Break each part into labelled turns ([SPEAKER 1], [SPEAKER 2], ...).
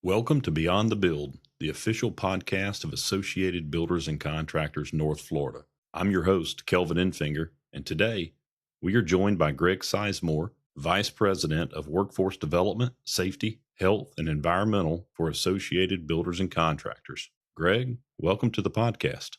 [SPEAKER 1] Welcome to Beyond the Build, the official podcast of Associated Builders and Contractors North Florida. I'm your host, Kelvin Enfinger, and today we are joined by Greg Sizemore, Vice President of Workforce Development, Safety, Health, and Environmental for Associated Builders and Contractors. Greg, welcome to the podcast.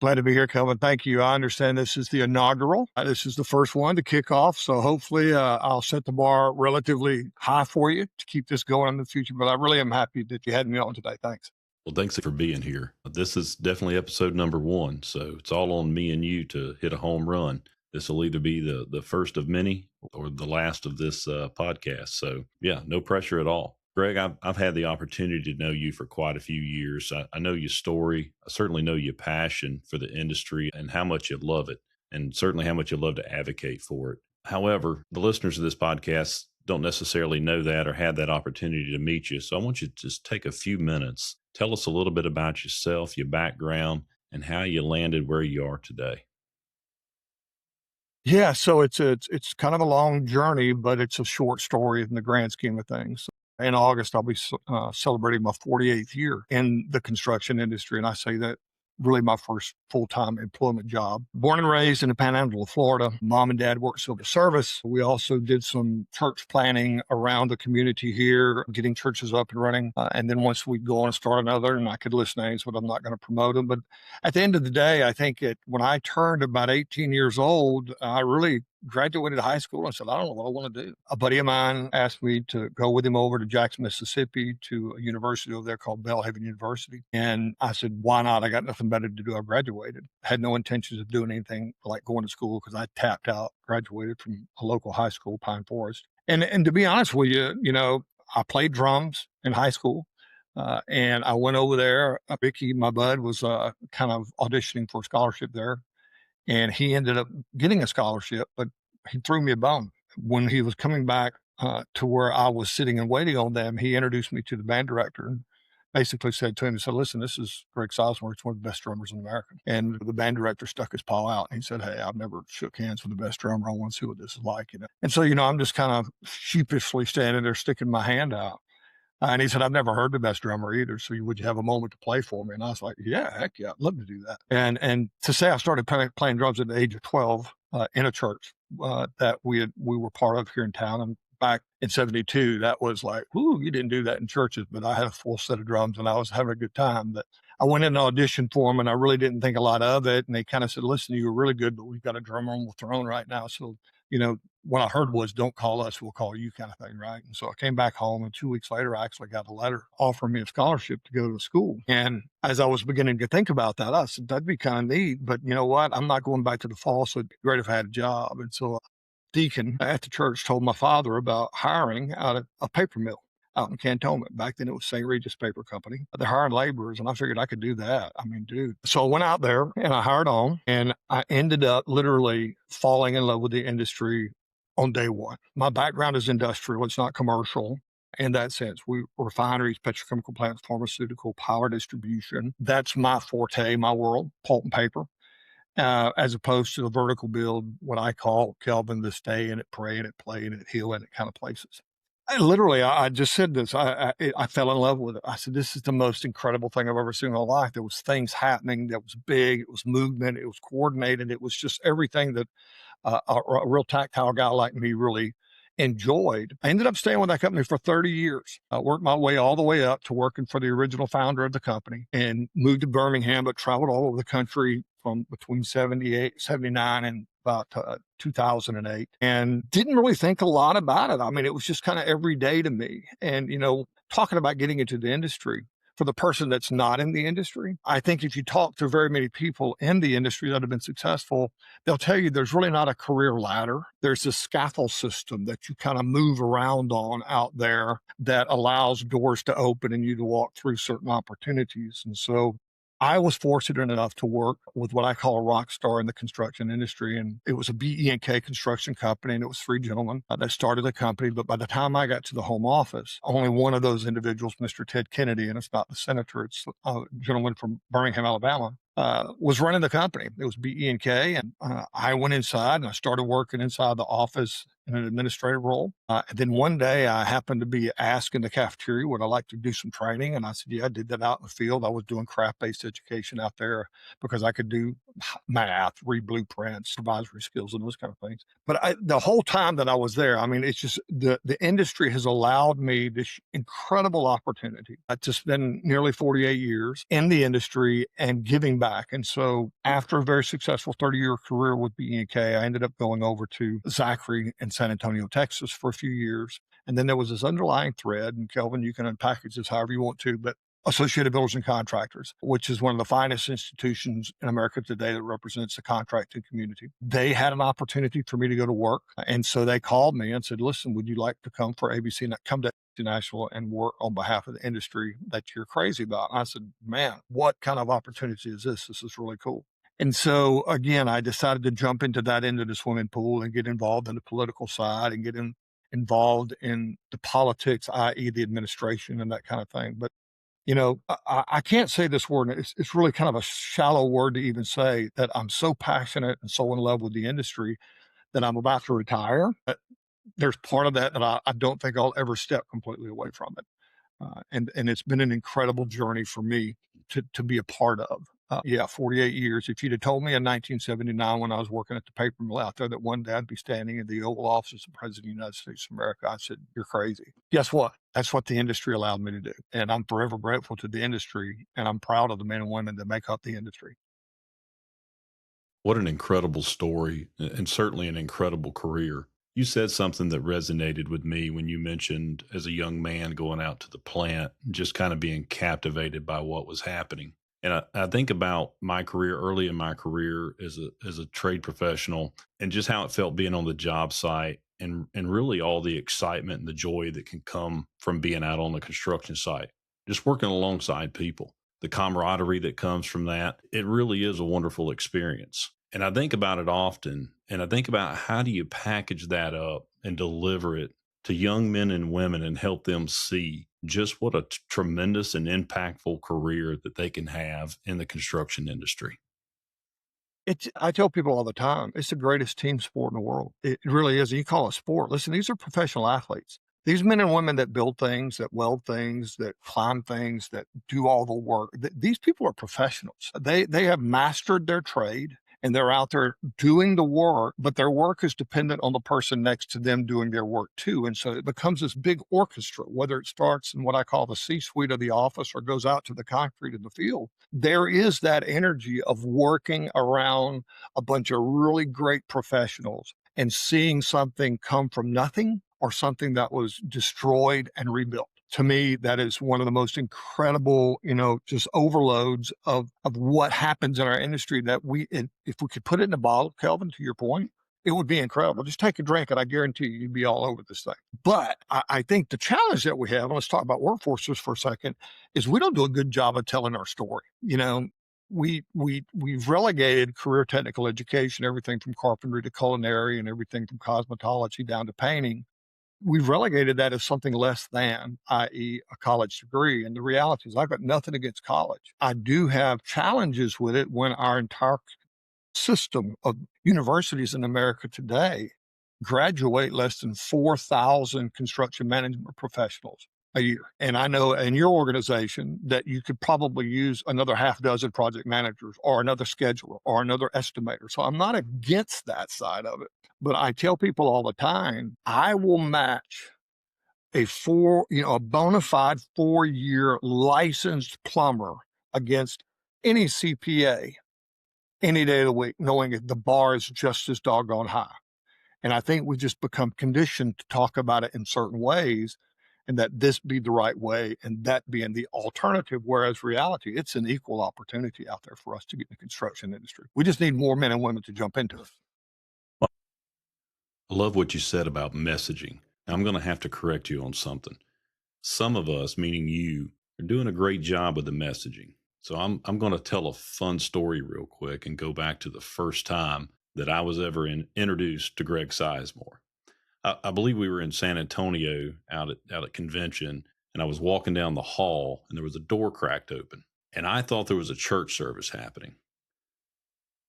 [SPEAKER 2] Glad to be here, Kelvin. Thank you. I understand this is the inaugural. This is the first one to kick off. So hopefully I'll set the bar relatively high for you to keep this going in the future. But I really am happy that you had me on today. Thanks.
[SPEAKER 1] Well, thanks for being here. This is definitely episode number 1. So it's all on me and you to hit a home run. This will either be the first of many or the last of this podcast. So yeah, no pressure at all. Greg, I've had the opportunity to know you for quite a few years. I know your story. I certainly know your passion for the industry and how much you love it, and certainly how much you love to advocate for it. However, the listeners of this podcast don't necessarily know that or have that opportunity to meet you. So I want you to just take a few minutes. Tell us a little bit about yourself, your background, and how you landed where you are today.
[SPEAKER 2] Yeah, so it's kind of a long journey, but it's a short story in the grand scheme of things. In August, I'll be celebrating my 48th year in the construction industry. And I say that really my first full-time employment job. Born and raised in the Panhandle of Florida. Mom and dad worked civil service. We also did some church planning around the community here, getting churches up and running. And then once we'd go on and start another, and I could list names, but I'm not going to promote them. But at the end of the day, I think when I turned about 18 years old, I really graduated high school and said, I don't know what I want to do. A buddy of mine asked me to go with him over to Jackson, Mississippi to a university over there called Belhaven University. And I said, why not? I got nothing better to do. I graduated. Had no intentions of doing anything like going to school because I tapped out, graduated from a local high school, Pine Forest. And to be honest with you, I played drums in high school. And I went over there. Ricky, my bud, was kind of auditioning for a scholarship there. And he ended up getting a scholarship, but he threw me a bone. When he was coming back to where I was sitting and waiting on them, he introduced me to the band director and basically said to him, he said, listen, this is Greg Sizemore. He's one of the best drummers in America. And the band director stuck his paw out. And he said, hey, I've never shook hands with the best drummer. I want to see what this is like. And so, I'm just kind of sheepishly standing there sticking my hand out. And he said, I've never heard the best drummer either. So would you have a moment to play for me? And I was like, yeah, heck yeah, I'd love to do that. And to say I started playing drums at the age of 12 in a church that we were part of here in town. And back in 72, that was like, whoo, you didn't do that in churches. But I had a full set of drums and I was having a good time. But I went in and auditioned for them and I really didn't think a lot of it. And they kind of said, listen, you were really good, but we've got a drummer on the throne right now. So, what I heard was, don't call us, we'll call you kind of thing, right? And so I came back home, and 2 weeks later, I actually got a letter offering me a scholarship to go to school. And as I was beginning to think about that, I said, that'd be kind of neat, but you know what? I'm not going back to the fall, so it'd be great if I had a job. And so a deacon at the church told my father about hiring out of a paper mill out in Cantonment. Back then it was St. Regis Paper Company. They're hiring laborers, and I figured I could do that. I mean, dude. So I went out there and I hired on, and I ended up literally falling in love with the industry on day one. My background is industrial. It's not commercial in that sense. We refineries, petrochemical plants, pharmaceutical, power distribution. That's my forte, my world, pulp and paper, as opposed to the vertical build, what I call, Kelvin, the stay in it, pray in it, play in it, heal in it kind of places. I just said this. I fell in love with it. I said, this is the most incredible thing I've ever seen in my life. There was things happening that was big. It was movement. It was coordinated. It was just everything that a real tactile guy like me really enjoyed. I ended up staying with that company for 30 years. I worked my way all the way up to working for the original founder of the company and moved to Birmingham, but traveled all over the country from between 79 and about 2008, and didn't really think a lot about it. I mean, it was just kind of every day to me. And, talking about getting into the industry, for the person that's not in the industry, I think if you talk to very many people in the industry that have been successful, they'll tell you there's really not a career ladder. There's a scaffold system that you kind of move around on out there that allows doors to open and you to walk through certain opportunities. And so I was fortunate enough to work with what I call a rock star in the construction industry. And it was a BE&K construction company, and it was 3 gentlemen that started the company. But by the time I got to the home office, only one of those individuals, Mr. Ted Kennedy, and it's not the senator, it's a gentleman from Birmingham, Alabama, was running the company. It was BE&K. And I went inside and I started working inside the office in an administrative role. And then one day I happened to be asked in the cafeteria, would I like to do some training? And I said, yeah, I did that out in the field. I was doing craft-based education out there because I could do math, read blueprints, supervisory skills, and those kind of things. But the whole time that I was there, I mean, it's just the industry has allowed me this incredible opportunity to spend nearly 48 years in the industry and giving back. And so after a very successful 30-year career with B&K, I ended up going over to Zachary in San Antonio, Texas for a few years. And then there was this underlying thread, and Kelvin, you can unpackage this however you want to, but Associated Builders and Contractors, which is one of the finest institutions in America today that represents the contracting community. They had an opportunity for me to go to work. And so they called me and said, listen, would you like to come for ABC, come to Nashville and work on behalf of the industry that you're crazy about? And I said, man, what kind of opportunity is this? This is really cool. And so, again, I decided to jump into that end of the swimming pool and get involved in the political side and involved in the politics, i.e. the administration and that kind of thing. But I can't say this word. It's really kind of a shallow word to even say that I'm so passionate and so in love with the industry that I'm about to retire. But there's part of that I don't think I'll ever step completely away from it. And it's been an incredible journey for me to be a part of. 48 years. If you'd have told me in 1979 when I was working at the paper mill out there that one day I'd be standing in the Oval Office of the President of the United States of America, I said, you're crazy. Guess what? That's what the industry allowed me to do. And I'm forever grateful to the industry, and I'm proud of the men and women that make up the industry.
[SPEAKER 1] What an incredible story, and certainly an incredible career. You said something that resonated with me when you mentioned as a young man going out to the plant, just kind of being captivated by what was happening. And I think about my career early in my career as a trade professional and just how it felt being on the job site and really all the excitement and the joy that can come from being out on the construction site, just working alongside people, the camaraderie that comes from that. It really is a wonderful experience. And I think about it often, and I think about how do you package that up and deliver it to young men and women and help them see just what a tremendous and impactful career that they can have in the construction industry.
[SPEAKER 2] I tell people all the time, it's the greatest team sport in the world. It really is. You call it sport. Listen, these are professional athletes. These men and women that build things, that weld things, that climb things, that do all the work. These people are professionals. They have mastered their trade and they're out there doing the work, but their work is dependent on the person next to them doing their work too. And so it becomes this big orchestra, whether it starts in what I call the C-suite of the office or goes out to the concrete in the field. There is that energy of working around a bunch of really great professionals and seeing something come from nothing or something that was destroyed and rebuilt. To me, that is one of the most incredible, just overloads of what happens in our industry that if we could put it in a bottle, Kelvin, to your point, it would be incredible. Just take a drink and I guarantee you'd be all over this thing. But I think the challenge that we have, and let's talk about workforces for a second, is we don't do a good job of telling our story. We've relegated career technical education, everything from carpentry to culinary and everything from cosmetology down to painting. We've relegated that as something less than, i.e. a college degree. And the reality is I've got nothing against college. I do have challenges with it when our entire system of universities in America today graduate less than 4,000 construction management professionals a year. And I know in your organization that you could probably use another half dozen project managers or another scheduler or another estimator. So I'm not against that side of it. But I tell people all the time, I will match a bona fide 4-year licensed plumber against any CPA any day of the week, knowing that the bar is just as doggone high. And I think we just become conditioned to talk about it in certain ways and that this be the right way and that being the alternative, whereas reality, it's an equal opportunity out there for us to get in the construction industry. We just need more men and women to jump into it.
[SPEAKER 1] I love what you said about messaging. Now, I'm going to have to correct you on something. Some of us, meaning you, are doing a great job of the messaging. So I'm going to tell a fun story real quick and go back to the first time that I was ever introduced to Greg Sizemore. I believe we were in San Antonio out at convention, and I was walking down the hall, and there was a door cracked open, and I thought there was a church service happening.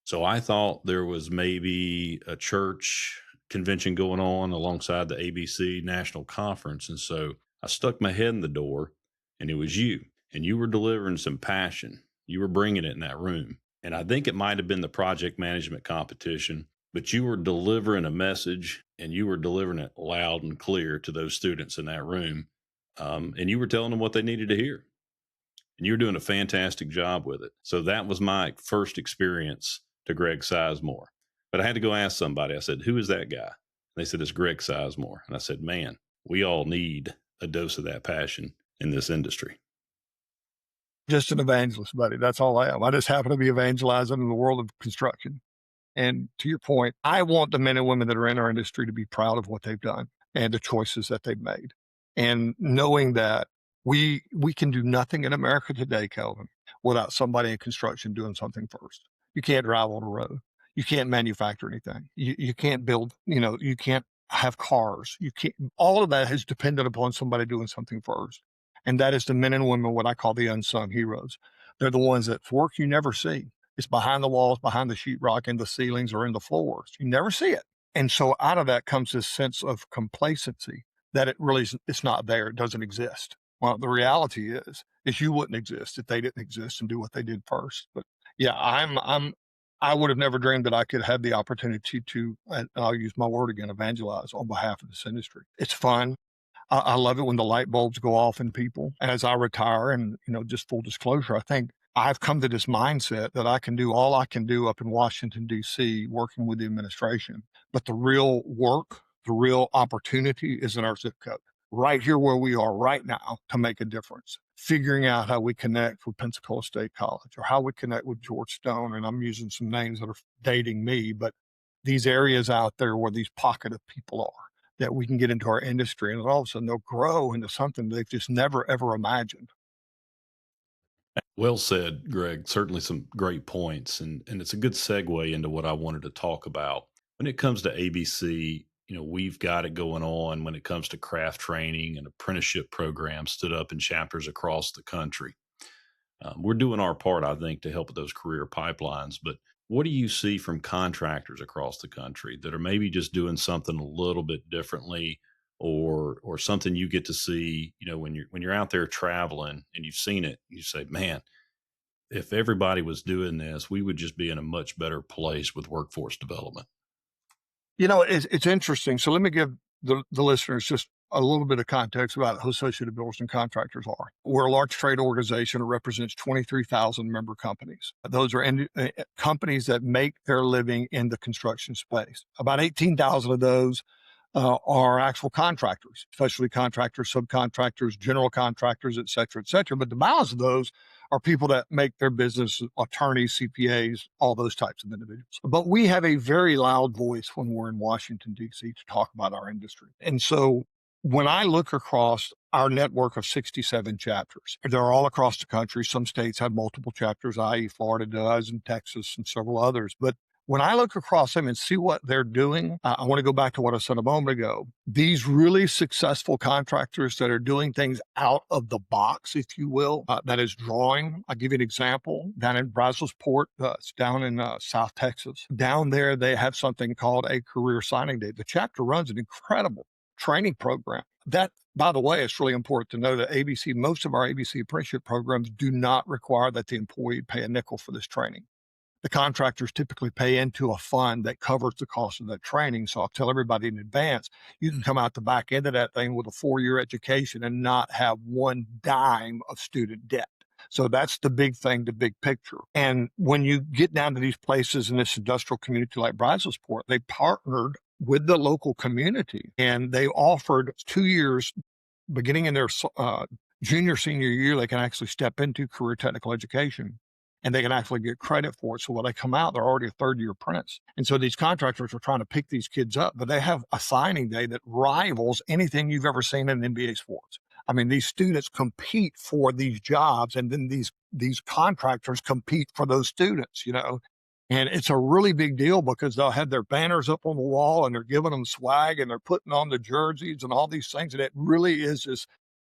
[SPEAKER 1] So I thought there was maybe a church convention going on alongside the ABC National Conference. And so I stuck my head in the door, and it was you. And you were delivering some passion. You were bringing it in that room. And I think it might have been the project management competition, but you were delivering a message, and you were delivering it loud and clear to those students in that room. And you were telling them what they needed to hear. And you were doing a fantastic job with it. So that was my first experience to Greg Sizemore. But I had to go ask somebody. I said, who is that guy? They said, it's Greg Sizemore. And I said, man, we all need a dose of that passion in this industry.
[SPEAKER 2] Just an evangelist, buddy. That's all I am. I just happen to be evangelizing in the world of construction. And to your point, I want the men and women that are in our industry to be proud of what they've done and the choices that they've made. And knowing that we can do nothing in America today, Kelvin, without somebody in construction doing something first. You can't drive on a road. You can't manufacture anything. You can't build, you can't have cars. You can't, all of that is dependent upon somebody doing something first. And that is the men and women, what I call the unsung heroes. They're the ones that work you never see. It's behind the walls, behind the sheetrock, in the ceilings, or in the floors. You never see it. And so out of that comes this sense of complacency that it's not there. It doesn't exist. Well, the reality is you wouldn't exist if they didn't exist and do what they did first. But yeah, I would have never dreamed that I could have the opportunity to, and I'll use my word again, evangelize on behalf of this industry. It's fun. I love it when the light bulbs go off in people. As I retire, and just full disclosure, I think I've come to this mindset that I can do all I can do up in Washington, D.C., working with the administration. But the real work, the real opportunity is in our zip code, right here where we are right now, to make a difference. Figuring out how we connect with Pensacola State College, or how we connect with George Stone. And I'm using some names that are dating me, but these areas out there where these pocket of people are, that we can get into our industry, and all of a sudden they'll grow into something they've just never, ever imagined.
[SPEAKER 1] Well said, Greg. Certainly some great points. And it's a good segue into what I wanted to talk about. When it comes to ABC, we've got it going on when it comes to craft training and apprenticeship programs stood up in chapters across the country. We're doing our part, I think, to help with those career pipelines. But what do you see from contractors across the country that are maybe just doing something a little bit differently, or something you get to see, when you're out there traveling and you've seen it, you say, man, if everybody was doing this, we would just be in a much better place with workforce development.
[SPEAKER 2] It's interesting. So let me give the listeners just a little bit of context about who Associated Builders and Contractors are. We're a large trade organization that represents 23,000 member companies. Those are companies that make their living in the construction space. About 18,000 of those are actual contractors, especially contractors, subcontractors, general contractors, et cetera, et cetera. But the balance of those are people that make their business, attorneys, CPAs, all those types of individuals. But we have a very loud voice when we're in Washington, D.C. to talk about our industry. And so when I look across our network of 67 chapters, they're all across the country. Some states have multiple chapters, i.e. Florida does, and Texas, and several others. But when I look across them and see what they're doing, I want to go back to what I said a moment ago. These really successful contractors that are doing things out of the box, if you will, that is drawing. I'll give you an example. Down in Brazosport, it's down in South Texas. Down there, they have something called a career signing day. The chapter runs an incredible training program. That, by the way, it's really important to know that most of our ABC apprenticeship programs do not require that the employee pay a nickel for this training. The contractors typically pay into a fund that covers the cost of that training. So I'll tell everybody in advance, you can come out the back end of that thing with a 4-year education and not have one dime of student debt. So that's the big thing, the big picture. And when you get down to these places in this industrial community like Brazosport, they partnered with the local community, and they offered 2 years, beginning in their junior, senior year, they can actually step into career technical education. And they can actually get credit for it. So when they come out, they're already a third-year apprentice. And so these contractors are trying to pick these kids up, but they have a signing day that rivals anything you've ever seen in NBA sports. I mean, these students compete for these jobs, and then these contractors compete for those students, And it's a really big deal because they'll have their banners up on the wall, and they're giving them swag, and they're putting on the jerseys and all these things. And it really is this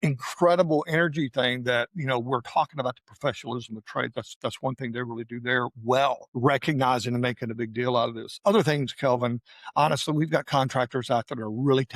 [SPEAKER 2] incredible energy thing that, we're talking about the professionalism of trade. That's one thing they really do there well, recognizing and making a big deal out of this. Other things, Kelvin, honestly, we've got contractors out there that are really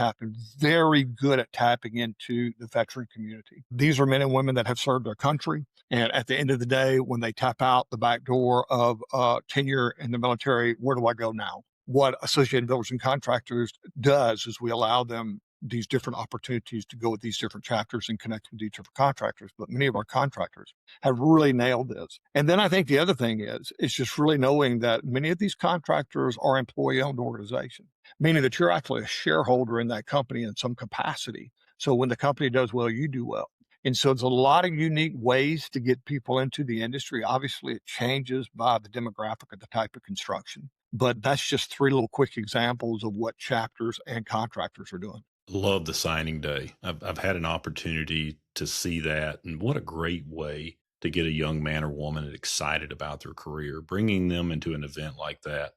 [SPEAKER 2] very good at tapping into the veteran community. These are men and women that have served their country. And at the end of the day, when they tap out the back door of tenure in the military, where do I go now? What Associated Builders and Contractors does is we allow them these different opportunities to go with these different chapters and connect with each different contractors. But many of our contractors have really nailed this. And then I think the other thing is just really knowing that many of these contractors are employee-owned organizations, meaning that you're actually a shareholder in that company in some capacity. So when the company does well, you do well. And so there's a lot of unique ways to get people into the industry. Obviously, it changes by the demographic of the type of construction. But that's just three little quick examples of what chapters and contractors are doing.
[SPEAKER 1] Love the signing day. I've had an opportunity to see that, and what a great way to get a young man or woman excited about their career. Bringing them into an event like that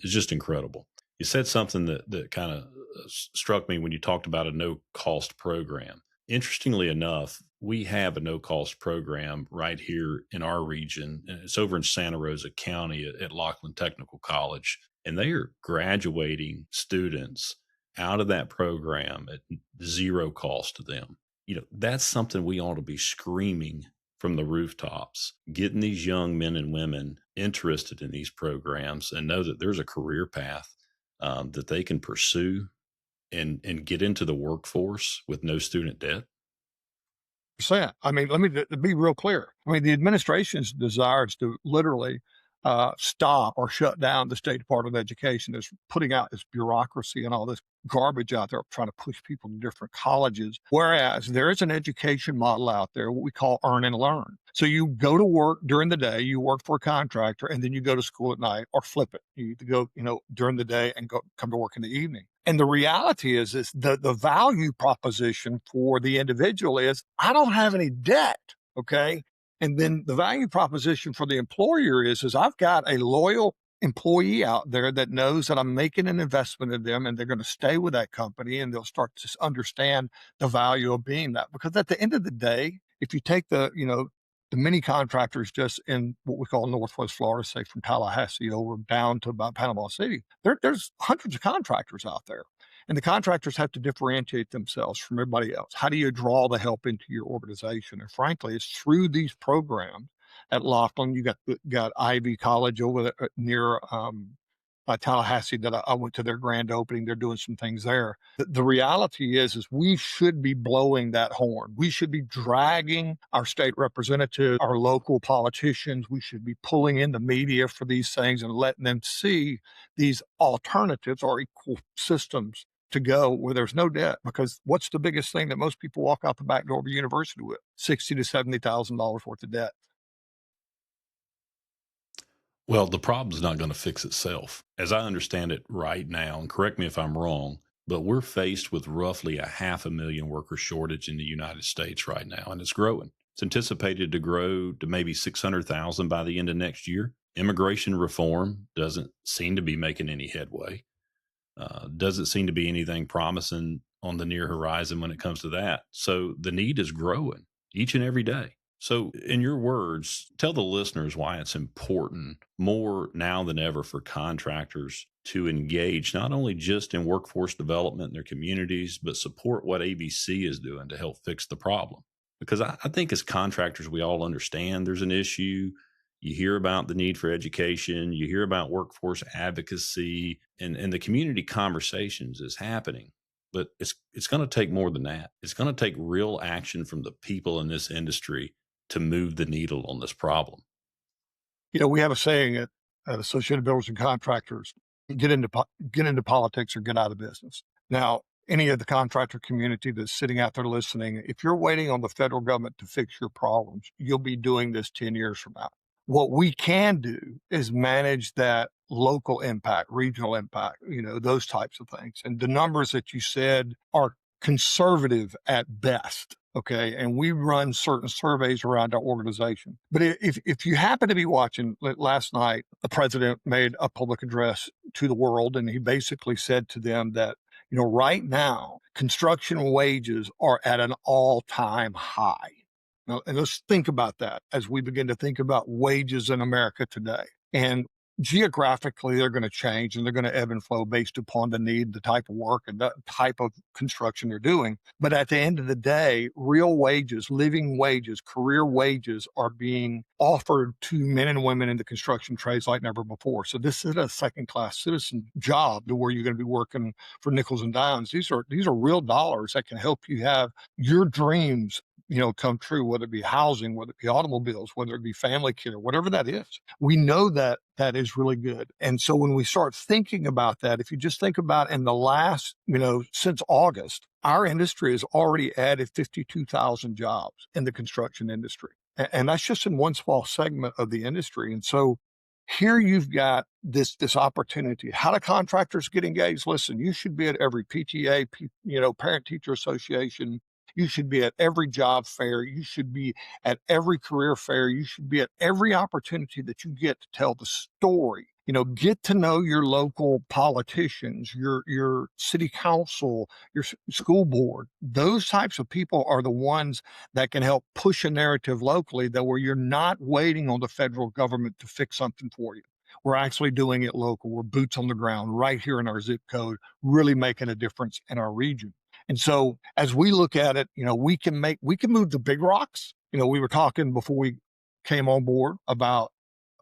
[SPEAKER 1] is just incredible. You said something that kind of struck me when you talked about a no cost program. Interestingly enough, we have a no cost program right here in our region. And it's over in Santa Rosa County at Laughlin Technical College. And they are graduating students out of that program at zero cost to them. That's something we ought to be screaming from the rooftops, getting these young men and women interested in these programs and know that there's a career path that they can pursue and get into the workforce with no student debt.
[SPEAKER 2] I mean, let me be real clear. I mean, the administration's desire is to literally stop or shut down the State Department of Education. Is putting out this bureaucracy and all this garbage out there, trying to push people to different colleges. Whereas there is an education model out there, what we call earn and learn. So you go to work during the day, you work for a contractor, and then you go to school at night, or flip it. You go, during the day and come to work in the evening. And the reality is the value proposition for the individual is, I don't have any debt. Okay. And then the value proposition for the employer is I've got a loyal employee out there that knows that I'm making an investment in them and they're going to stay with that company, and they'll start to understand the value of being that. Because at the end of the day, if you take the many contractors just in what we call Northwest Florida, say from Tallahassee over down to about Panama City, there's hundreds of contractors out there. And the contractors have to differentiate themselves from everybody else. How do you draw the help into your organization? And frankly, it's through these programs. At Laughlin, you got Ivy College over there, near Tallahassee that I went to their grand opening. They're doing some things there. The reality is we should be blowing that horn. We should be dragging our state representatives, our local politicians. We should be pulling in the media for these things and letting them see these alternatives or equal systems to go where there's no debt. Because what's the biggest thing that most people walk out the back door of a university with? $60,000 to $70,000 worth of debt.
[SPEAKER 1] Well, the problem's not going to fix itself. As I understand it right now, and correct me if I'm wrong, but we're faced with roughly a 500,000 worker shortage in the United States right now, and it's growing. It's anticipated to grow to maybe 600,000 by the end of next year. Immigration reform doesn't seem to be making any headway. Doesn't seem to be anything promising on the near horizon when it comes to that. So the need is growing each and every day. So, in your words, tell the listeners why it's important more now than ever for contractors to engage not only just in workforce development in their communities, but support what ABC is doing to help fix the problem. Because I think as contractors, we all understand there's an issue. You hear about the need for education, you hear about workforce advocacy, and the community conversations is happening. But it's going to take more than that. It's going to take real action from the people in this industry to move the needle on this problem.
[SPEAKER 2] We have a saying at Associated Builders and Contractors: get into politics or get out of business. Now, any of the contractor community that's sitting out there listening, if you're waiting on the federal government to fix your problems, you'll be doing this 10 years from now. What we can do is manage that local impact, regional impact, those types of things. And the numbers that you said are conservative at best. Okay. And we run certain surveys around our organization. But if you happen to be watching, last night, the president made a public address to the world, and he basically said to them that, Right now, construction wages are at an all-time high. Now, and let's think about that as we begin to think about wages in America today. And geographically, they're going to change and they're going to ebb and flow based upon the need, the type of work, and the type of construction they're doing. But at the end of the day, real wages, living wages, career wages are being offered to men and women in the construction trades like never before. So this is a second-class citizen job to where you're going to be working for nickels and dimes. These are real dollars that can help you have your dreams come true, whether it be housing, whether it be automobiles, whether it be family care, whatever that is. We know that that is really good. And so when we start thinking about that, if you just think about in the last, since August, our industry has already added 52,000 jobs in the construction industry. And that's just in one small segment of the industry. And so here you've got this opportunity. How do contractors get engaged? Listen, you should be at every PTA, parent-teacher association. You should be at every job fair. You should be at every career fair. You should be at every opportunity that you get to tell the story. Get to know your local politicians, your city council, your school board. Those types of people are the ones that can help push a narrative locally that where you're not waiting on the federal government to fix something for you. We're actually doing it local. We're boots on the ground right here in our zip code, really making a difference in our region. And so as we look at it, we can move the big rocks. We were talking before we came on board about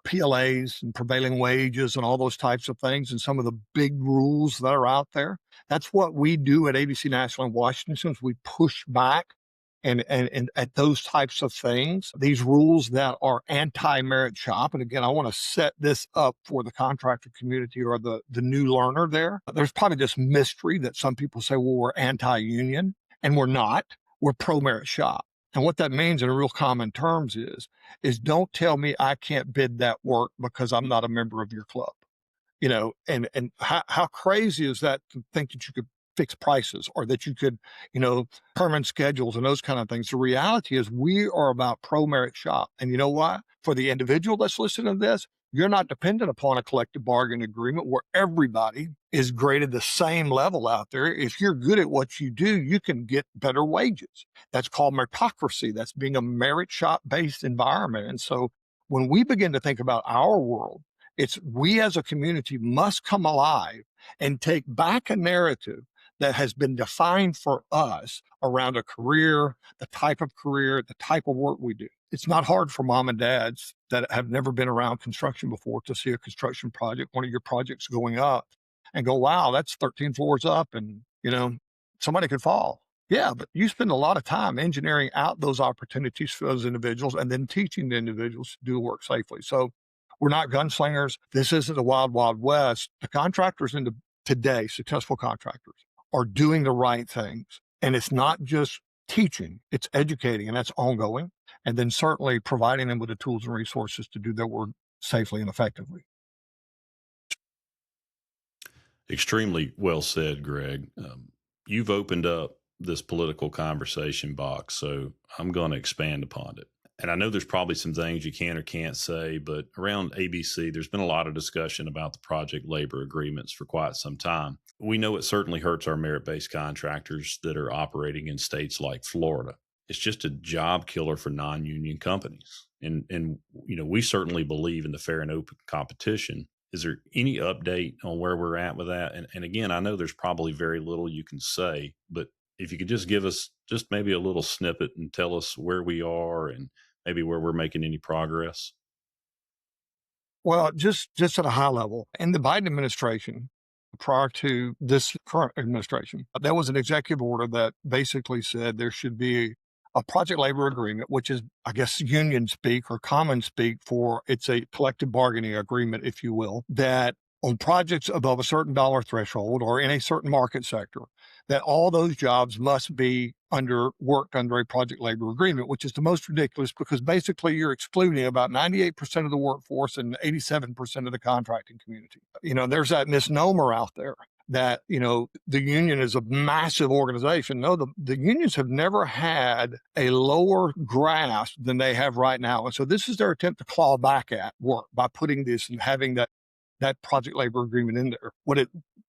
[SPEAKER 2] PLAs and prevailing wages and all those types of things and some of the big rules that are out there. That's what we do at ABC National in Washington is we push back and at those types of things, these rules that are anti-merit shop. And again, I want to set this up for the contractor community or the new learner there. There's probably this mystery that some people say, well, we're anti-union, and we're not. We're pro-merit shop. And what that means in real common terms is don't tell me I can't bid that work because I'm not a member of your club. And how crazy is that to think that you could fix prices or that you could, permanent schedules and those kind of things. The reality is we are about pro-merit shop. And you know what? For the individual that's listening to this, you're not dependent upon a collective bargaining agreement where everybody is graded the same level out there. If you're good at what you do, you can get better wages. That's called meritocracy. That's being a merit shop based environment. And so when we begin to think about our world, it's we as a community must come alive and take back a narrative that has been defined for us around a career, the type of work we do. It's not hard for mom and dads that have never been around construction before to see a construction project, one of your projects going up and go, wow, that's 13 floors up and, somebody could fall. Yeah, but you spend a lot of time engineering out those opportunities for those individuals and then teaching the individuals to do the work safely. So we're not gunslingers. This isn't the wild, wild west. The contractors today, successful contractors, are doing the right things. And it's not just teaching, it's educating, and that's ongoing. And then certainly providing them with the tools and resources to do their work safely and effectively.
[SPEAKER 1] Extremely well said, Greg. You've opened up this political conversation box, so I'm going to expand upon it. And I know there's probably some things you can or can't say, but around ABC, there's been a lot of discussion about the project labor agreements for quite some time. We know it certainly hurts our merit-based contractors that are operating in states like Florida. It's just a job killer for non-union companies. And we certainly believe in the fair and open competition. Is there any update on where we're at with that? And again, I know there's probably very little you can say, but if you could just give us just maybe a little snippet and tell us where we are and maybe where we're making any progress.
[SPEAKER 2] Well, just at a high level, in the Biden administration, prior to this current administration, there was an executive order that basically said there should be a project labor agreement, which is, I guess, union speak or common speak for it's a collective bargaining agreement, if you will, that on projects above a certain dollar threshold or in a certain market sector, that all those jobs must be worked under a project labor agreement, which is the most ridiculous because basically you're excluding about 98% of the workforce and 87% of the contracting community. There's that misnomer out there that, the union is a massive organization. No, the unions have never had a lower grasp than they have right now. And so this is their attempt to claw back at work by putting this and having that project labor agreement in there. What it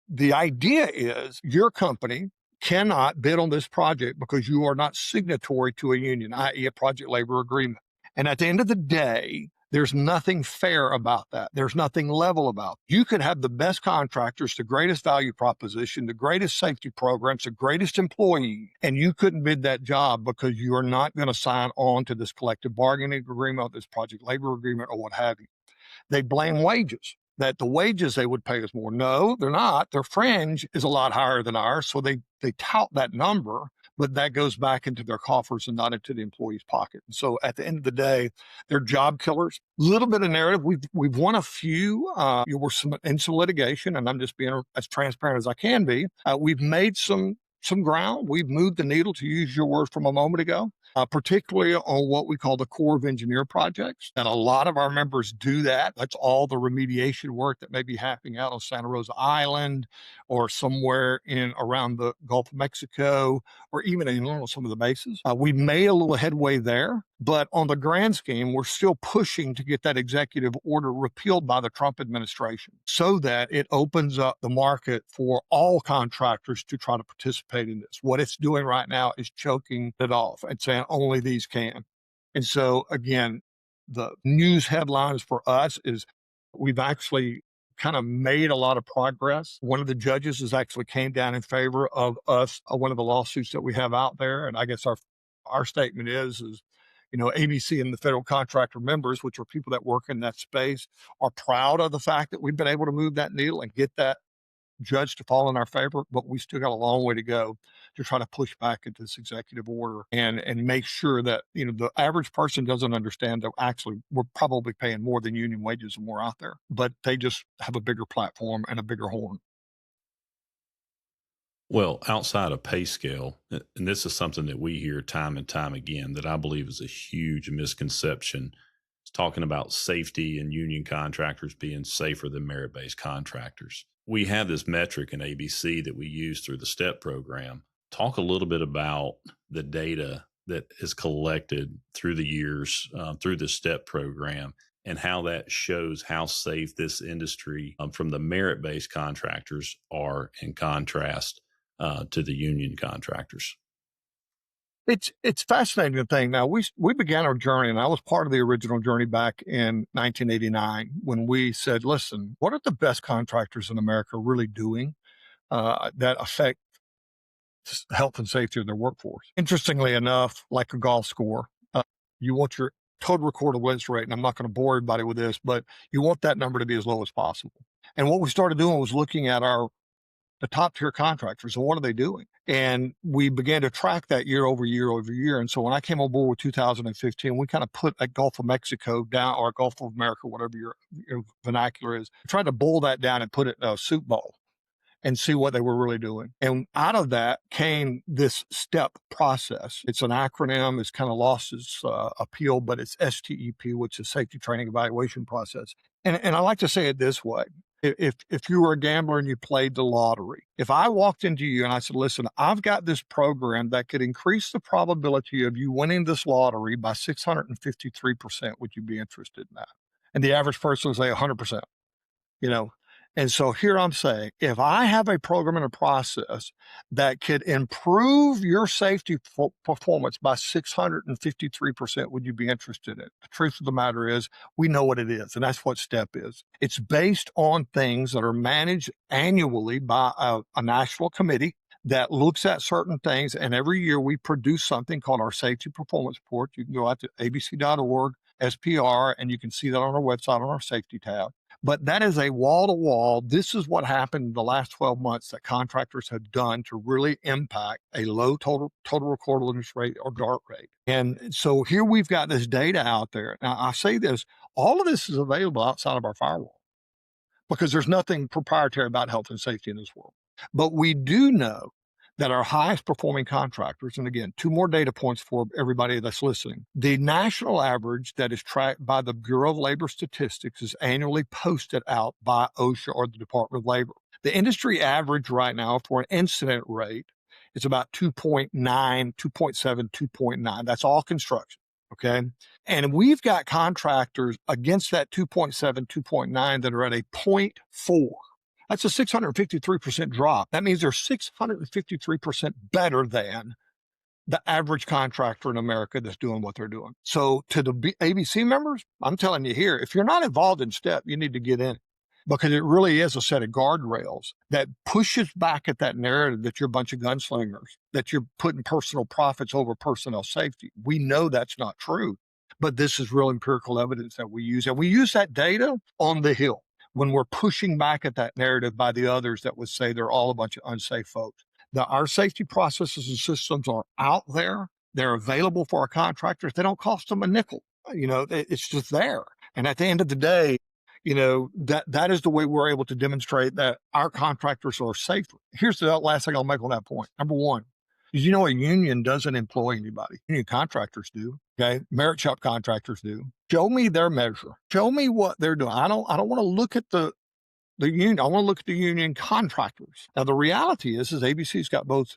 [SPEAKER 2] the idea is your company cannot bid on this project because you are not signatory to a union, i.e. a project labor agreement. And at the end of the day, there's nothing fair about that. There's nothing level about it. You could have the best contractors, the greatest value proposition, the greatest safety programs, the greatest employee, and you couldn't bid that job because you are not going to sign on to this collective bargaining agreement, this project labor agreement, or what have you. They blame wages, that the wages they would pay us more. No, they're not. Their fringe is a lot higher than ours. So they tout that number, but that goes back into their coffers and not into the employee's pocket. And so at the end of the day, they're job killers. A little bit of narrative. We've won a few. We're in some litigation, and I'm just being as transparent as I can be. We've made some ground. We've moved the needle, to use your word from a moment ago. Particularly on what we call the Corps of Engineer projects. And a lot of our members do that. That's all the remediation work that may be happening out on Santa Rosa Island or somewhere in around the Gulf of Mexico or even in some of the bases. We made a little headway there, but on the grand scheme, we're still pushing to get that executive order repealed by the Trump administration so that it opens up the market for all contractors to try to participate in this. What it's doing right now is choking it off and saying only these can. And so again, the news headlines for us is we've actually kind of made a lot of progress. One of the judges has actually came down in favor of us, one of the lawsuits that we have out there. And I guess our statement is, ABC and the federal contractor members, which are people that work in that space, are proud of the fact that we've been able to move that needle and get that judge to fall in our favor, but we still got a long way to go to try to push back into this executive order and make sure that, the average person doesn't understand that actually we're probably paying more than union wages and more out there, but they just have a bigger platform and a bigger horn.
[SPEAKER 1] Well, outside of pay scale, and this is something that we hear time and time again that I believe is a huge misconception. It's talking about safety and union contractors being safer than merit-based contractors. We have this metric in ABC that we use through the STEP program. Talk a little bit about the data that is collected through the years through the STEP program and how that shows how safe this industry from the merit-based contractors are in contrast to the union contractors.
[SPEAKER 2] It's fascinating to think. Now, we began our journey, and I was part of the original journey back in 1989 when we said, listen, what are the best contractors in America really doing that affect health and safety of their workforce? Interestingly enough, like a golf score, you want your total recordable incident rate, and I'm not going to bore everybody with this, but you want that number to be as low as possible. And what we started doing was looking at the top tier contractors and what are they doing? And we began to track that year over year over year. And so when I came on board with 2015, we kind of put a Gulf of Mexico down, or Gulf of America, whatever your vernacular is, tried to boil that down and put it in a soup bowl and see what they were really doing. And out of that came this STEP process. It's an acronym. It's kind of lost its appeal, but it's STEP, which is Safety Training Evaluation Process. And I like to say it this way. If you were a gambler and you played the lottery, if I walked into you and I said, listen, I've got this program that could increase the probability of you winning this lottery by 653%, would you be interested in that? And the average person would say 100%, And so here I'm saying, if I have a program and a process that could improve your safety performance by 653%, would you be interested in it? The truth of the matter is, we know what it is, and that's what STEP is. It's based on things that are managed annually by a national committee that looks at certain things, and every year we produce something called our Safety Performance Report. You can go out to abc.org, SPR, and you can see that on our website on our safety tab. But that is a wall-to-wall. This is what happened in the last 12 months that contractors have done to really impact a low total recordable injury rate, or DART rate. And so here we've got this data out there. Now, I say this, all of this is available outside of our firewall because there's nothing proprietary about health and safety in this world. But we do know that our highest performing contractors, and again, two more data points for everybody that's listening. The national average that is tracked by the Bureau of Labor Statistics is annually posted out by OSHA or the Department of Labor. The industry average right now for an incident rate is about 2.9, 2.7, 2.9. That's all construction. Okay. And we've got contractors against that 2.7, 2.9 that are at a 0.4. That's a 653% drop. That means they're 653% better than the average contractor in America that's doing what they're doing. So to the ABC members, I'm telling you here, if you're not involved in STEP, you need to get in, because it really is a set of guardrails that pushes back at that narrative that you're a bunch of gunslingers, that you're putting personal profits over personnel safety. We know that's not true, but this is real empirical evidence that we use. And we use that data on the Hill when we're pushing back at that narrative by the others that would say they're all a bunch of unsafe folks. Our safety processes and systems are out there. They're available for our contractors. They don't cost them a nickel. It's just there. And at the end of the day, that is the way we're able to demonstrate that our contractors are safer. Here's the last thing I'll make on that point. Number one, a union doesn't employ anybody. Union contractors do. Okay. Merit shop contractors do. Show me their measure. Show me what they're doing. I don't want to look at the union. I want to look at the union contractors. Now, the reality is ABC's got both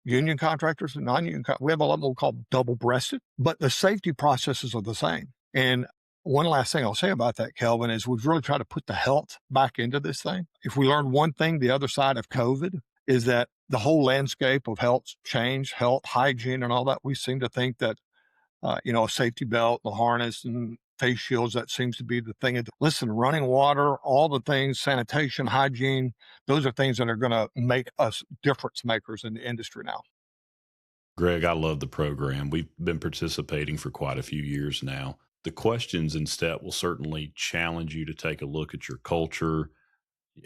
[SPEAKER 2] union contractors and non-union. We have a lot more called double-breasted, but the safety processes are the same. And one last thing I'll say about that, Kelvin, is we've really tried to put the health back into this thing. If we learned one thing, the other side of COVID is that the whole landscape of health changed, health, hygiene, and all that. We seem to think that, a safety belt, the harness, and face shields, that seems to be the thing. Listen, running water, all the things, sanitation, hygiene, those are things that are going to make us difference makers in the industry now.
[SPEAKER 1] Greg, I love the program. We've been participating for quite a few years now. The questions in STEP will certainly challenge you to take a look at your culture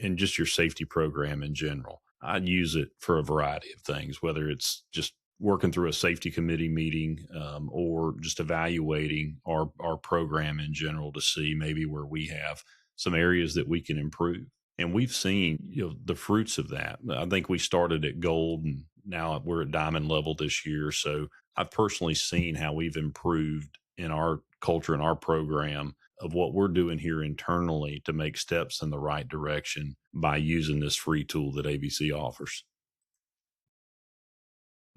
[SPEAKER 1] and just your safety program in general. I'd use it for a variety of things, whether it's just working through a safety committee meeting or just evaluating our program in general to see maybe where we have some areas that we can improve. And we've seen the fruits of that. I think we started at gold and now we're at diamond level this year. So I've personally seen how we've improved in our culture and our program of what we're doing here internally to make steps in the right direction by using this free tool that ABC offers.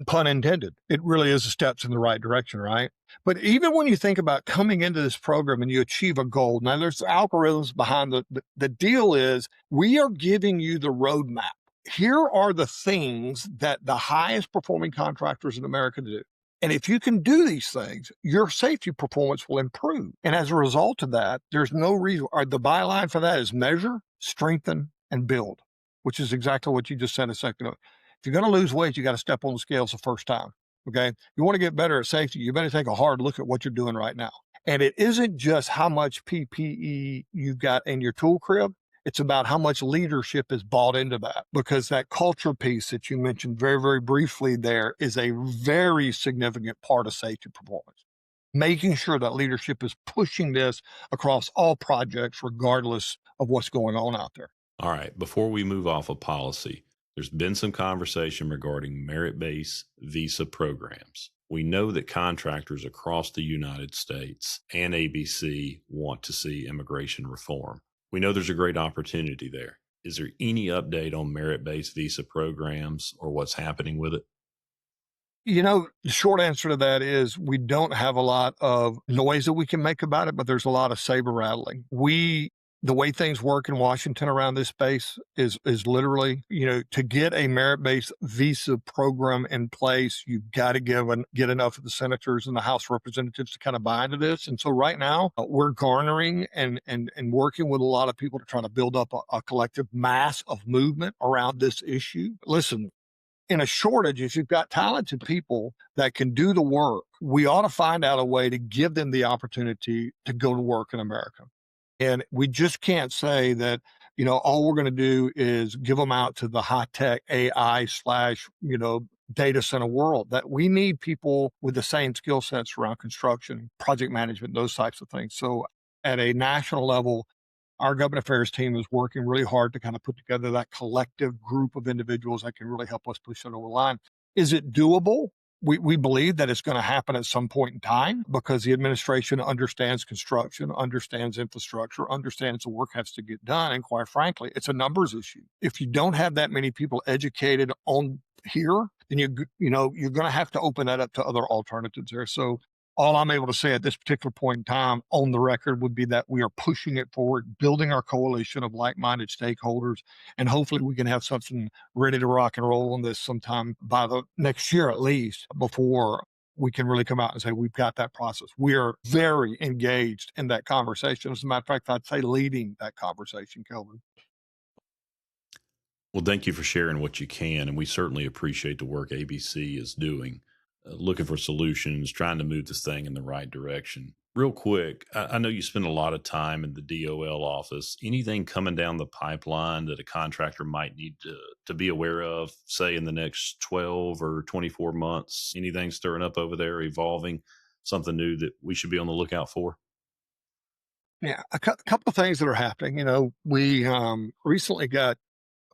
[SPEAKER 2] Pun intended. It really is steps in the right direction, right? But even when you think about coming into this program and you achieve a goal, now there's algorithms behind the deal is we are giving you the roadmap. Here are the things that the highest performing contractors in America do. And if you can do these things, your safety performance will improve. And as a result of that, there's no reason, or the byline for that is measure, strengthen, and build, which is exactly what you just said a second ago. If you're going to lose weight, you got to step on the scales the first time. Okay. You want to get better at safety, you better take a hard look at what you're doing right now. And it isn't just how much PPE you got in your tool crib. It's about how much leadership is bought into that, because that culture piece that you mentioned very, very briefly there is a very significant part of safety performance. Making sure that leadership is pushing this across all projects, regardless of what's going on out there.
[SPEAKER 1] All right. Before we move off of policy, there's been some conversation regarding merit-based visa programs. We know that contractors across the United States and ABC want to see immigration reform. We know there's a great opportunity there. Is there any update on merit-based visa programs or what's happening with it?
[SPEAKER 2] The short answer to that is we don't have a lot of noise that we can make about it, but there's a lot of saber rattling. The way things work in Washington around this space is literally, to get a merit-based visa program in place, you've got to get enough of the senators and the House representatives to kind of buy into this. And so right now we're garnering and working with a lot of people to try to build up a collective mass of movement around this issue. Listen, in a shortage, if you've got talented people that can do the work, we ought to find out a way to give them the opportunity to go to work in America. And we just can't say that, all we're going to do is give them out to the high-tech AI / data center world. That we need people with the same skill sets around construction, project management, those types of things. So at a national level, our government affairs team is working really hard to kind of put together that collective group of individuals that can really help us push it over the line. Is it doable? We believe that it's going to happen at some point in time because the administration understands construction, understands infrastructure, understands the work has to get done. And quite frankly, it's a numbers issue. If you don't have that many people educated on here, then you're going to have to open that up to other alternatives there. So All I'm able to say at this particular point in time on the record would be that we are pushing it forward, building our coalition of like-minded stakeholders, and hopefully we can have something ready to rock and roll on this sometime by the next year at least, before we can really come out and say we've got that process. We are very engaged in that conversation. As a matter of fact, I'd say leading that conversation, Kelvin.
[SPEAKER 1] Well, thank you for sharing what you can, and we certainly appreciate the work ABC is doing, looking for solutions, trying to move this thing in the right direction. Real quick, I know you spend a lot of time in the DOL office. Anything coming down the pipeline that a contractor might need to be aware of, say in the next 12 or 24 months? Anything stirring up over there, evolving, something new that we should be on the lookout for?
[SPEAKER 2] Yeah, couple of things that are happening. We recently got,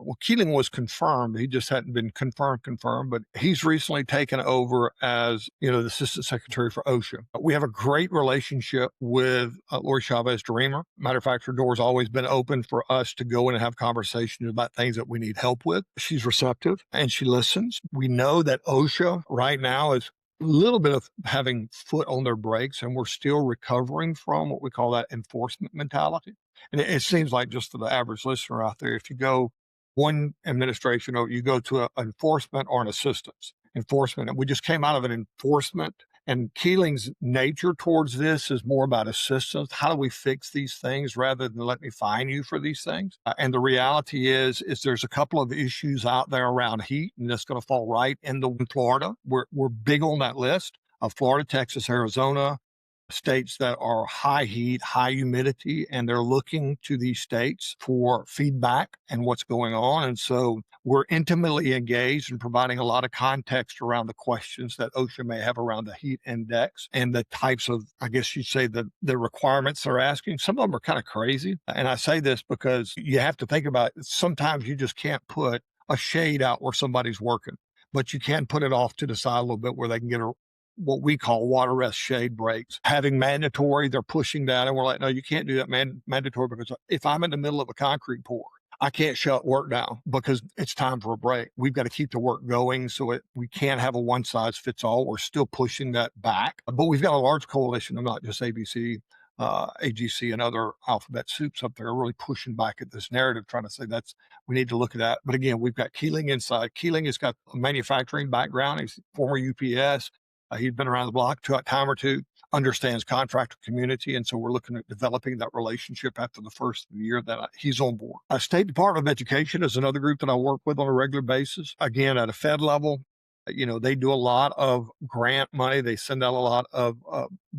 [SPEAKER 2] well, Keeling was confirmed. He just hadn't been confirmed, but he's recently taken over as, the Assistant Secretary for OSHA. We have a great relationship with Lori Chavez Dreamer. Matter of fact, her door's always been open for us to go in and have conversations about things that we need help with. She's receptive and she listens. We know that OSHA right now is a little bit of having foot on their brakes, and we're still recovering from what we call that enforcement mentality. And it seems like, just for the average listener out there, if you go one administration or you go to enforcement or an assistance enforcement, and we just came out of an enforcement, and Keeling's nature towards this is more about assistance. How do we fix these things rather than let me fine you for these things? And the reality is there's a couple of issues out there around heat, and that's going to fall right into Florida. We're big on that list of Florida, Texas, Arizona, states that are high heat, high humidity, and they're looking to these states for feedback and what's going on. And so we're intimately engaged in providing a lot of context around the questions that OSHA may have around the heat index and the types of, I guess you'd say, the requirements they're asking. Some of them are kind of crazy. And I say this because you have to think about it. Sometimes you just can't put a shade out where somebody's working, but you can put it off to the side a little bit where they can get what we call water rest shade breaks. Having mandatory, they're pushing that, and we're like, no, you can't do that mandatory, because if I'm in the middle of a concrete pour, I can't shut work down because it's time for a break. We've got to keep the work going, so we can't have a one size fits all. We're still pushing that back, but we've got a large coalition of not just ABC, AGC, and other alphabet soups up there really pushing back at this narrative, trying to say we need to look at that. But again, we've got Keeling inside. Keeling has got a manufacturing background. He's former UPS. He's been around the block a time or two, understands contractor community, and so we're looking at developing that relationship after the first year that he's on board. State Department of Education is another group that I work with on a regular basis. Again, at a Fed level, they do a lot of grant money. They send out a lot of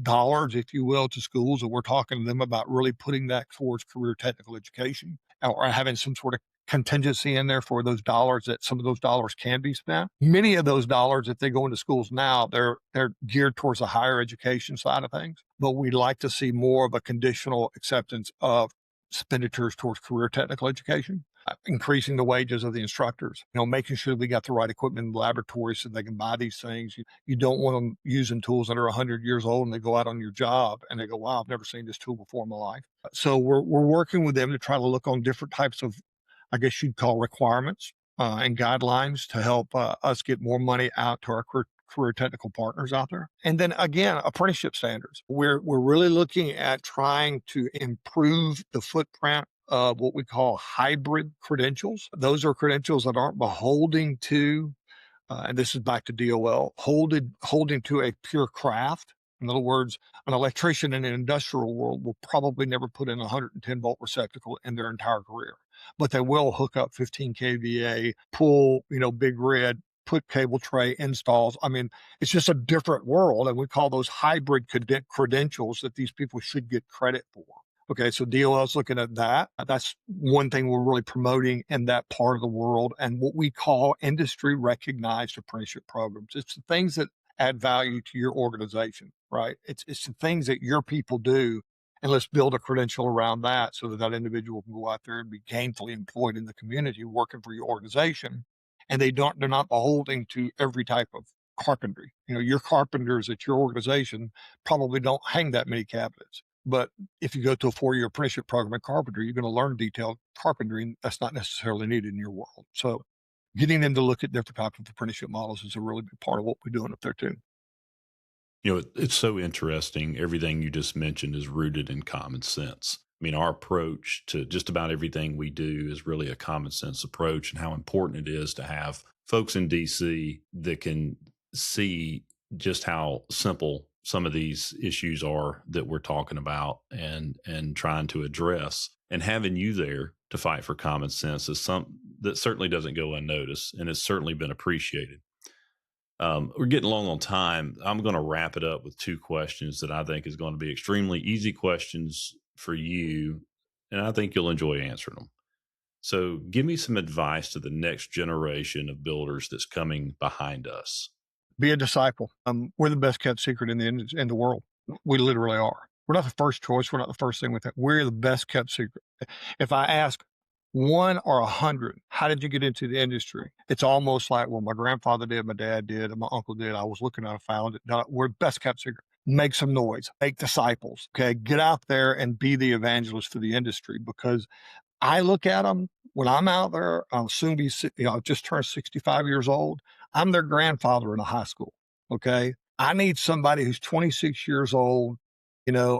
[SPEAKER 2] dollars, if you will, to schools, and we're talking to them about really putting that towards career technical education, or having some sort of contingency in there for those dollars, that some of those dollars can be spent. Many of those dollars, if they go into schools now, they're geared towards the higher education side of things. But we'd like to see more of a conditional acceptance of expenditures towards career technical education, increasing the wages of the instructors, making sure we got the right equipment in the laboratory so they can buy these things. You don't want them using tools that are 100 years old and they go out on your job and they go, wow, I've never seen this tool before in my life. So we're working with them to try to look on different types of, I guess you'd call, requirements and guidelines to help us get more money out to our career technical partners out there. And then again, apprenticeship standards. We're really looking at trying to improve the footprint of what we call hybrid credentials. Those are credentials that aren't beholden to, and this is back to DOL, holding to a pure craft. In other words, an electrician in an industrial world will probably never put in a 110-volt receptacle in their entire career, but they will hook up 15 kVA, pull, big red, put cable tray installs. I mean, it's just a different world, and we call those hybrid credentials that these people should get credit for. Okay, so DOL is looking at that. That's one thing we're really promoting in that part of the world, and what we call industry recognized apprenticeship programs. It's the things that add value to your organization, right? It's the things that your people do, and let's build a credential around that so that that individual can go out there and be gainfully employed in the community working for your organization. And they're not beholden to every type of carpentry. Your carpenters at your organization probably don't hang that many cabinets. But if you go to a 4-year apprenticeship program in carpentry, you're going to learn detailed carpentry, and that's not necessarily needed in your world. So getting them to look at different types of apprenticeship models is a really big part of what we're doing up there too.
[SPEAKER 1] It's so interesting. Everything you just mentioned is rooted in common sense. I mean, our approach to just about everything we do is really a common sense approach, and how important it is to have folks in DC that can see just how simple some of these issues are that we're talking about and trying to address. And having you there to fight for common sense is some that certainly doesn't go unnoticed, and it's certainly been appreciated. We're getting long on time. I'm going to wrap it up with two questions that I think is going to be extremely easy questions for you, and I think you'll enjoy answering them. So, give me some advice to the next generation of builders that's coming behind us.
[SPEAKER 2] Be a disciple. We're the best kept secret in the world. We literally are. We're not the first choice. We're not the first thing with that. We're the best kept secret. If I ask one or 100, how did you get into the industry? It's almost like, well, my grandfather did, my dad did, and my uncle did. I was looking at it, found it. No, we're best kept secret. Make some noise. Make disciples. Okay, get out there and be the evangelist for the industry, because I look at them when I'm out there. I'll soon be, just turned 65 years old. I'm their grandfather in a high school. Okay. I need somebody who's 26 years old,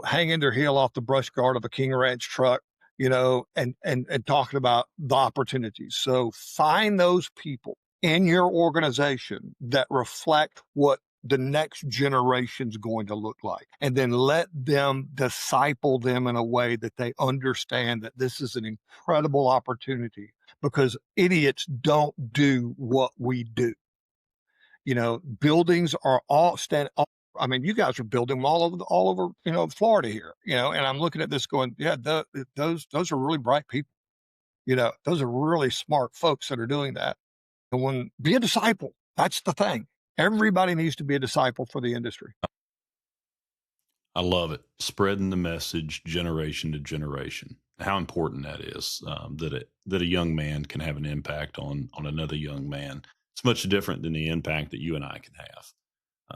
[SPEAKER 2] hanging their heel off the brush guard of a King Ranch truck, and talking about the opportunities. So find those people in your organization that reflect what the next generation's going to look like, and then let them disciple them in a way that they understand that this is an incredible opportunity, because idiots don't do what we do. Buildings are all I mean, you guys are building them all over, Florida here, and I'm looking at this going, yeah, those are really bright people. Those are really smart folks that are doing that. And be a disciple. That's the thing. Everybody needs to be a disciple for the industry.
[SPEAKER 1] I love it. Spreading the message generation to generation. How important that is, that a young man can have an impact on another young man. It's much different than the impact that you and I can have.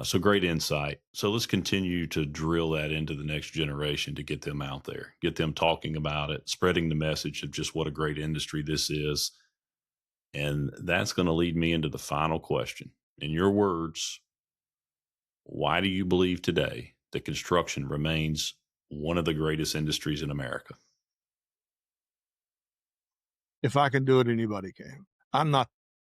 [SPEAKER 1] So great insight. So let's continue to drill that into the next generation to get them out there, get them talking about it, spreading the message of just what a great industry this is. And that's going to lead me into the final question. In your words, why do you believe today that construction remains one of the greatest industries in America?
[SPEAKER 2] If I can do it, anybody can.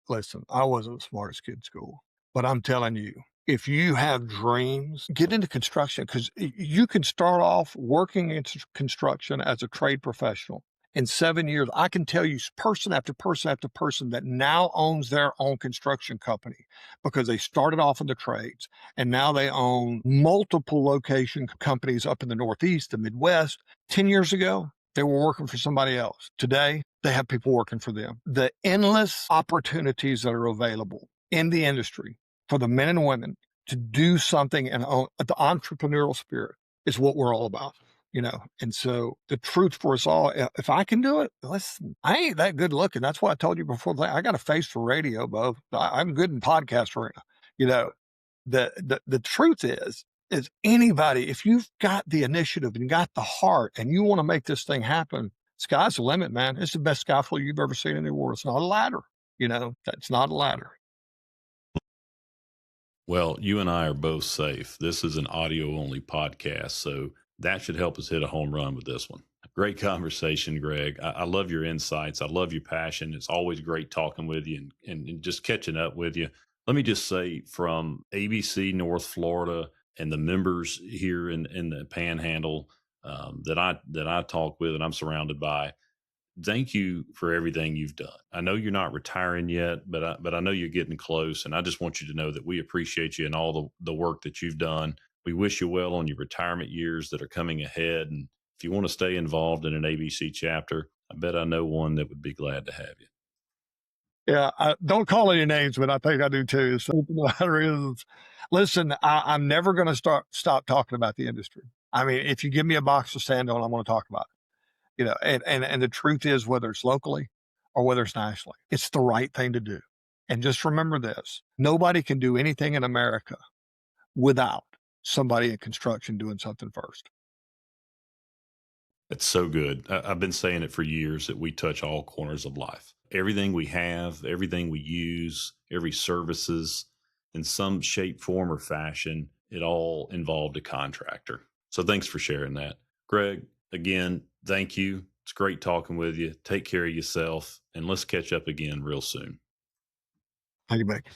[SPEAKER 2] Listen, I wasn't the smartest kid in school, but I'm telling you, if you have dreams, get into construction, because you can start off working in construction as a trade professional. In 7 years, I can tell you person after person after person that now owns their own construction company, because they started off in the trades and now they own multiple location companies up in the Northeast, the Midwest. 10 years ago, they were working for somebody else. Today, they have people working for them. The endless opportunities that are available in the industry for the men and women to do something and own, the entrepreneurial spirit is what we're all about. And so the truth for us all, if I can do it, listen, I ain't that good looking. That's what I told you before. I got a face for radio, Bo. I'm good in podcast arena. The truth is anybody, if you've got the initiative and got the heart and you want to make this thing happen, sky's the limit, man. It's the best sky floor you've ever seen in the world. It's not a ladder. That's not a ladder.
[SPEAKER 1] Well, you and I are both safe. This is an audio only podcast, so that should help us hit a home run with this one. Great conversation, Greg. I love your insights. I love your passion. It's always great talking with you and just catching up with you. Let me just say, from ABC North Florida and the members here in the Panhandle that I talk with and I'm surrounded by, thank you for everything you've done. I know you're not retiring yet, but I know you're getting close, and I just want you to know that we appreciate you and all the work that you've done. We wish you well on your retirement years that are coming ahead, and if you want to stay involved in an ABC chapter, I bet I know one that would be glad to have you.
[SPEAKER 2] Yeah, I don't call any names, but I think I do too. So the matter is, listen, I'm never going to stop talking about the industry. I mean, if you give me a box to stand on, I'm going to talk about it. And the truth is, whether it's locally or whether it's nationally, it's the right thing to do. And just remember this: nobody can do anything in America without somebody in construction doing something first.
[SPEAKER 1] It's so good. I've been saying it for years that we touch all corners of life. Everything we have, everything we use, every services in some shape, form, or fashion it all involved a contractor. So thanks for sharing that. Greg, again, thank you. It's great talking with you. Take care of yourself, and let's catch up again real soon.
[SPEAKER 2] Thank you, Mike.